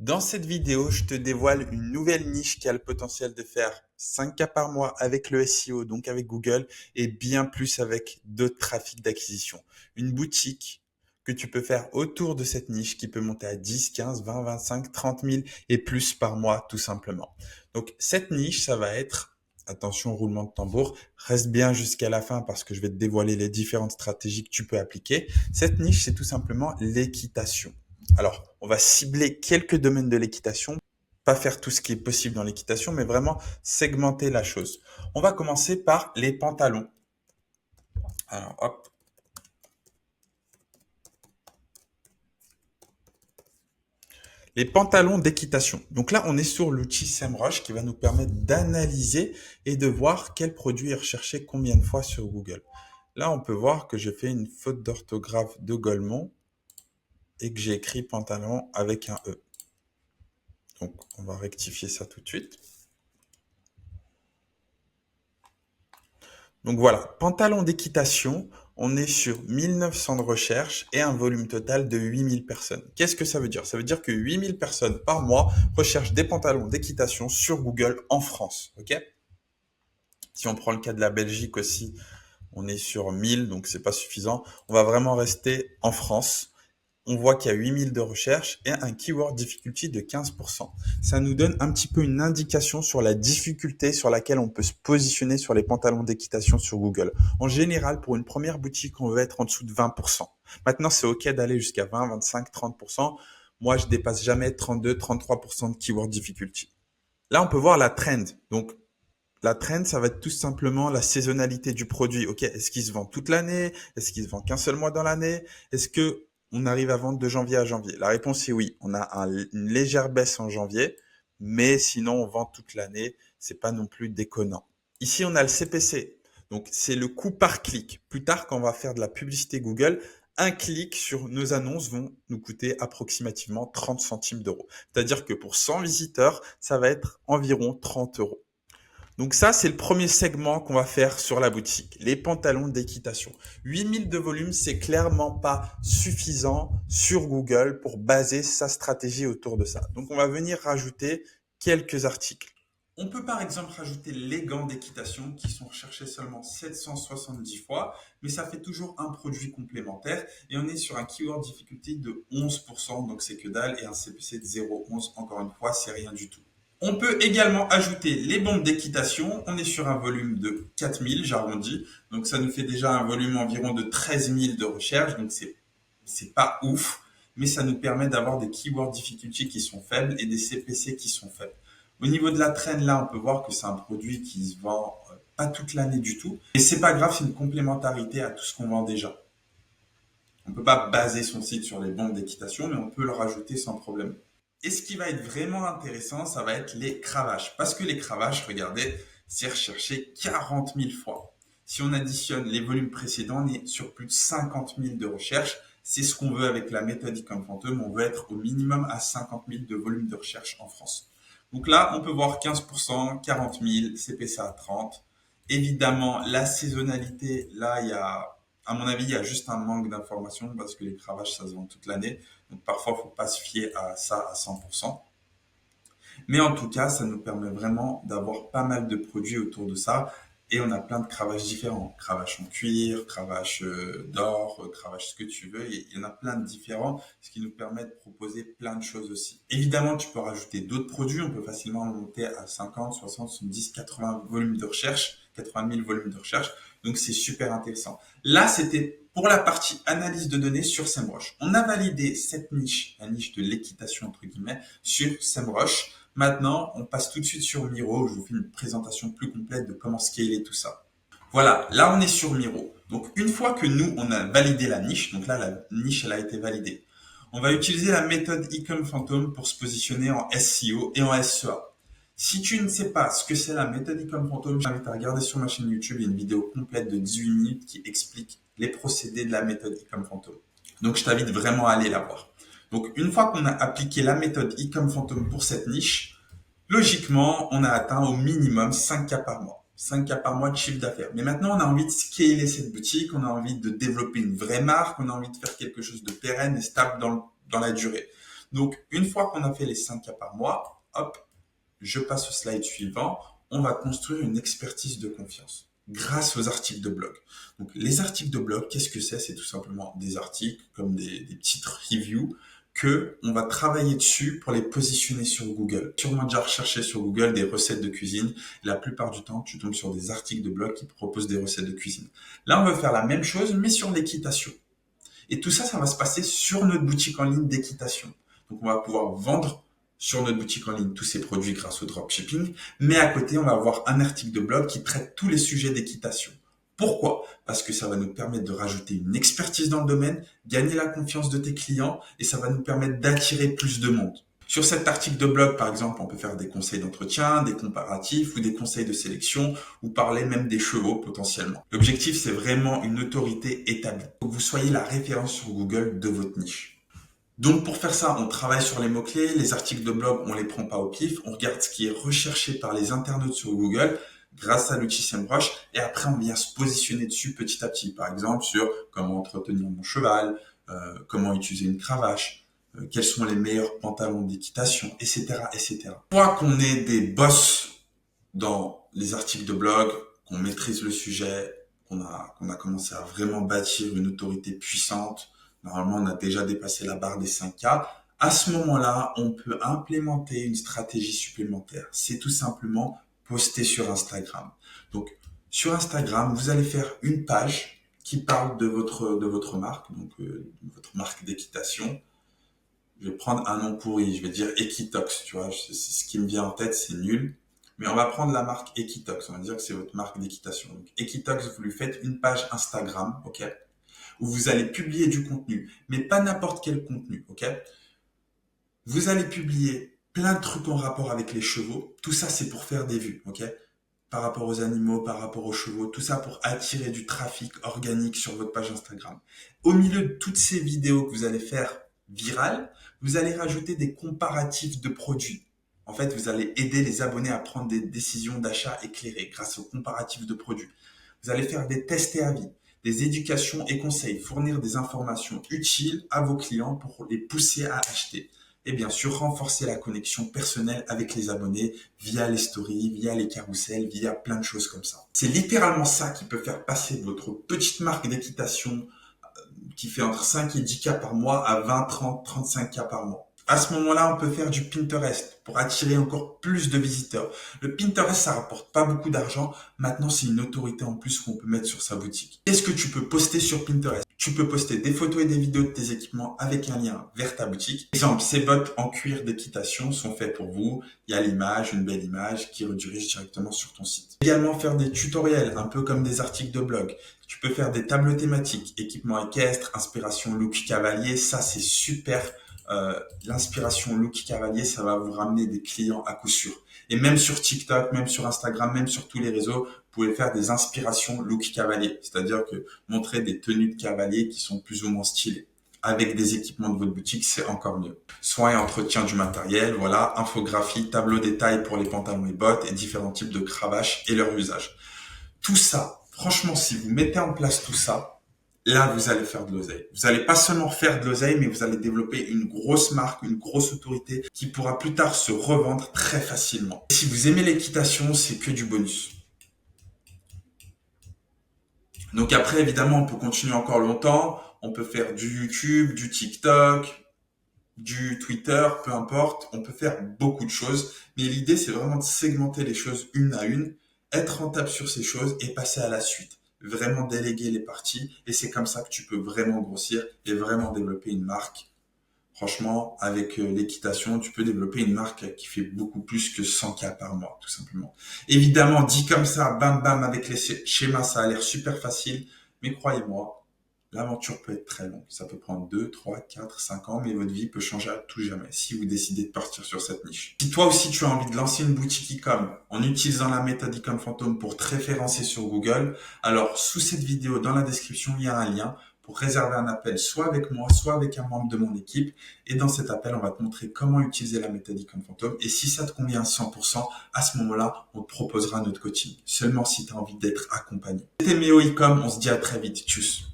Dans cette vidéo, je te dévoile une nouvelle niche qui a le potentiel de faire 5K par mois avec le SEO, donc avec Google, et bien plus avec d'autres trafics d'acquisition. Une boutique que tu peux faire autour de cette niche qui peut monter à 10, 15, 20, 25, 30 000 et plus par mois, tout simplement. Donc, cette niche, ça va être, attention, roulement de tambour, reste bien jusqu'à la fin parce que je vais te dévoiler les différentes stratégies que tu peux appliquer. Cette niche, c'est tout simplement l'équitation. Alors, on va cibler quelques domaines de l'équitation, pas faire tout ce qui est possible dans l'équitation, mais vraiment segmenter la chose. On va commencer par les pantalons. Alors, hop. Les pantalons d'équitation. Donc là, on est sur l'outil SEMrush qui va nous permettre d'analyser et de voir quel produit est recherché combien de fois sur Google. Là, on peut voir que j'ai fait une faute d'orthographe de Golemont et que j'ai écrit pantalon avec un E. Donc, on va rectifier ça tout de suite. Donc voilà, pantalon d'équitation, on est sur 1900 de recherches et un volume total de 8000 personnes. Qu'est-ce que ça veut dire? Ça veut dire que 8000 personnes par mois recherchent des pantalons d'équitation sur Google en France. Ok? Si on prend le cas de la Belgique aussi, on est sur 1000, donc c'est pas suffisant. On va vraiment rester en France. On voit qu'il y a 8000 de recherche et un keyword difficulty de 15%. Ça nous donne un petit peu une indication sur la difficulté sur laquelle on peut se positionner sur les pantalons d'équitation sur Google. En général, pour une première boutique, on veut être en dessous de 20%. Maintenant, c'est OK d'aller jusqu'à 20, 25, 30%. Moi, je dépasse jamais 32, 33% de keyword difficulty. Là, on peut voir la trend. Donc, la trend, ça va être tout simplement la saisonnalité du produit. Ok, est-ce qu'il se vend toute l'année? Est-ce qu'il se vend qu'un seul mois dans l'année? Est-ce que on arrive à vendre de janvier à janvier? La réponse est oui. On a une légère baisse en janvier, mais sinon on vend toute l'année. C'est pas non plus déconnant. Ici, on a le CPC. Donc, c'est le coût par clic. Plus tard, quand on va faire de la publicité Google, un clic sur nos annonces vont nous coûter approximativement 30 centimes d'euros. C'est-à-dire que pour 100 visiteurs, ça va être environ 30 euros. Donc ça, c'est le premier segment qu'on va faire sur la boutique, les pantalons d'équitation. 8000 de volume, c'est clairement pas suffisant sur Google pour baser sa stratégie autour de ça. Donc on va venir rajouter quelques articles. On peut par exemple rajouter les gants d'équitation qui sont recherchés seulement 770 fois, mais ça fait toujours un produit complémentaire et on est sur un keyword difficulty de 11%, donc c'est que dalle, et un CPC de 0,11, encore une fois, c'est rien du tout. On peut également ajouter les bombes d'équitation. On est sur un volume de 4000, j'arrondis. Donc ça nous fait déjà un volume environ de 13 000 de recherche. Donc c'est pas ouf, mais ça nous permet d'avoir des keyword difficulty qui sont faibles et des CPC qui sont faibles. Au niveau de la trend, là, on peut voir que c'est un produit qui se vend pas toute l'année du tout. Et c'est pas grave, c'est une complémentarité à tout ce qu'on vend déjà. On peut pas baser son site sur les bombes d'équitation, mais on peut le rajouter sans problème. Et ce qui va être vraiment intéressant, ça va être les cravaches. Parce que les cravaches, regardez, c'est recherché 40 000 fois. Si on additionne les volumes précédents, on est sur plus de 50 000 de recherche. C'est ce qu'on veut avec la méthode Ecom Phantom. On veut être au minimum à 50 000 de volume de recherche en France. Donc là, on peut voir 15%, 40 000, CPC à 30. Évidemment, la saisonnalité, là, à mon avis, il y a juste un manque d'information parce que les cravaches, ça se vend toute l'année. Donc parfois, il ne faut pas se fier à ça à 100%. Mais en tout cas, ça nous permet vraiment d'avoir pas mal de produits autour de ça. Et on a plein de cravaches différents. Cravaches en cuir, cravaches d'or, cravaches ce que tu veux. Et il y en a plein de différents, ce qui nous permet de proposer plein de choses aussi. Évidemment, tu peux rajouter d'autres produits. On peut facilement monter à 50, 60, 70, 80 volumes de recherche, 80 000 volumes de recherche. Donc, c'est super intéressant. Là, c'était pour la partie analyse de données sur SEMrush. On a validé cette niche, la niche de l'équitation entre guillemets, sur SEMrush. Maintenant, on passe tout de suite sur Miro. Je vous fais une présentation plus complète de comment scaler tout ça. Voilà, là on est sur Miro. Donc une fois que nous, on a validé la niche, donc là la niche, elle a été validée, on va utiliser la méthode Ecom Phantom pour se positionner en SEO et en SEA. Si tu ne sais pas ce que c'est la méthode Ecom Phantom, j'invite à regarder sur ma chaîne YouTube, il y a une vidéo complète de 18 minutes qui explique les procédés de la méthode Ecom Phantom. Donc je t'invite vraiment à aller la voir. Donc une fois qu'on a appliqué la méthode Ecom Phantom pour cette niche, logiquement, on a atteint au minimum 5K par mois. 5K par mois de chiffre d'affaires. Mais maintenant, on a envie de scaler cette boutique, on a envie de développer une vraie marque, on a envie de faire quelque chose de pérenne et stable dans la durée. Donc, une fois qu'on a fait les 5 cas par mois, hop, je passe au slide suivant. On va construire une expertise de confiance grâce aux articles de blog. Donc, les articles de blog, qu'est-ce que c'est? C'est tout simplement des articles comme des petites reviews que on va travailler dessus pour les positionner sur Google. Sûrement déjà recherché sur Google des recettes de cuisine. La plupart du temps, tu tombes sur des articles de blog qui proposent des recettes de cuisine. Là, on va faire la même chose, mais sur l'équitation. Et tout ça, ça va se passer sur notre boutique en ligne d'équitation. Donc, on va pouvoir vendre sur notre boutique en ligne tous ces produits grâce au dropshipping. Mais à côté, on va avoir un article de blog qui traite tous les sujets d'équitation. Pourquoi? Parce que ça va nous permettre de rajouter une expertise dans le domaine, gagner la confiance de tes clients et ça va nous permettre d'attirer plus de monde. Sur cet article de blog, par exemple, on peut faire des conseils d'entretien, des comparatifs ou des conseils de sélection ou parler même des chevaux potentiellement. L'objectif, c'est vraiment une autorité établie. Il faut que vous soyez la référence sur Google de votre niche. Donc pour faire ça, on travaille sur les mots-clés, les articles de blog, on les prend pas au pif, on regarde ce qui est recherché par les internautes sur Google grâce à l'outil SEMrush et après on vient se positionner dessus petit à petit. Par exemple sur comment entretenir mon cheval, comment utiliser une cravache, quels sont les meilleurs pantalons d'équitation, etc., etc. Une fois qu'on est des boss dans les articles de blog, qu'on maîtrise le sujet, qu'on a commencé à vraiment bâtir une autorité puissante, normalement on a déjà dépassé la barre des 5K, à ce moment-là, on peut implémenter une stratégie supplémentaire. C'est tout simplement poster sur Instagram. Donc, sur Instagram, vous allez faire une page qui parle de votre marque, donc votre marque d'équitation. Je vais prendre un nom pourri, je vais dire Equitox, tu vois, c'est ce qui me vient en tête, c'est nul. Mais on va prendre la marque Equitox, on va dire que c'est votre marque d'équitation. Donc, Equitox, vous lui faites une page Instagram, ok, où vous allez publier du contenu, mais pas n'importe quel contenu, ok. Vous allez publier plein de trucs en rapport avec les chevaux. Tout ça, c'est pour faire des vues, ok? Par rapport aux animaux, par rapport aux chevaux, tout ça pour attirer du trafic organique sur votre page Instagram. Au milieu de toutes ces vidéos que vous allez faire virales, vous allez rajouter des comparatifs de produits. En fait, vous allez aider les abonnés à prendre des décisions d'achat éclairées grâce aux comparatifs de produits. Vous allez faire des tests et avis, des éducations et conseils, fournir des informations utiles à vos clients pour les pousser à acheter. Et bien sûr, renforcer la connexion personnelle avec les abonnés via les stories, via les carousels, via plein de choses comme ça. C'est littéralement ça qui peut faire passer votre petite marque d'équitation qui fait entre 5 et 10 cas par mois à 20, 30, 35 cas par mois. À ce moment-là, on peut faire du Pinterest pour attirer encore plus de visiteurs. Le Pinterest, ça rapporte pas beaucoup d'argent. Maintenant, c'est une autorité en plus qu'on peut mettre sur sa boutique. Qu'est-ce que tu peux poster sur Pinterest? Tu peux poster des photos et des vidéos de tes équipements avec un lien vers ta boutique. Par exemple, ces bottes en cuir d'équitation sont faits pour vous. Il y a l'image, une belle image qui redirige directement sur ton site. Également faire des tutoriels, un peu comme des articles de blog. Tu peux faire des tableaux thématiques, équipement équestre, inspiration look cavalier. Ça, c'est super. L'inspiration look cavalier, ça va vous ramener des clients à coup sûr. Et même sur TikTok, même sur Instagram, même sur tous les réseaux, vous pouvez faire des inspirations look cavalier. C'est-à-dire que montrer des tenues de cavalier qui sont plus ou moins stylées. Avec des équipements de votre boutique, c'est encore mieux. Soins et entretien du matériel, voilà, infographie, tableau détail pour les pantalons et bottes et différents types de cravaches et leur usage. Tout ça, franchement, si vous mettez en place tout ça, là, vous allez faire de l'oseille. Vous allez pas seulement faire de l'oseille, mais vous allez développer une grosse marque, une grosse autorité qui pourra plus tard se revendre très facilement. Et si vous aimez l'équitation, c'est que du bonus. Donc après, évidemment, on peut continuer encore longtemps. On peut faire du YouTube, du TikTok, du Twitter, peu importe. On peut faire beaucoup de choses. Mais l'idée, c'est vraiment de segmenter les choses une à une, être rentable sur ces choses et passer à la suite. Vraiment déléguer les parties. Et c'est comme ça que tu peux vraiment grossir et vraiment développer une marque. Franchement, avec l'équitation, tu peux développer une marque qui fait beaucoup plus que 100 cas par mois, tout simplement. Évidemment, dit comme ça, bam bam, avec les schémas, ça a l'air super facile. Mais croyez-moi, l'aventure peut être très longue. Ça peut prendre 2, 3, 4, 5 ans, mais votre vie peut changer à tout jamais si vous décidez de partir sur cette niche. Si toi aussi tu as envie de lancer une boutique e-com en utilisant la méthode e-com fantôme pour te référencer sur Google, alors sous cette vidéo, dans la description, il y a un lien pour réserver un appel soit avec moi, soit avec un membre de mon équipe. Et dans cet appel, on va te montrer comment utiliser la méthode e-com fantôme. Et si ça te convient à 100%, à ce moment-là, on te proposera notre coaching. Seulement si tu as envie d'être accompagné. C'était Méo e-com, on se dit à très vite. Tchuss.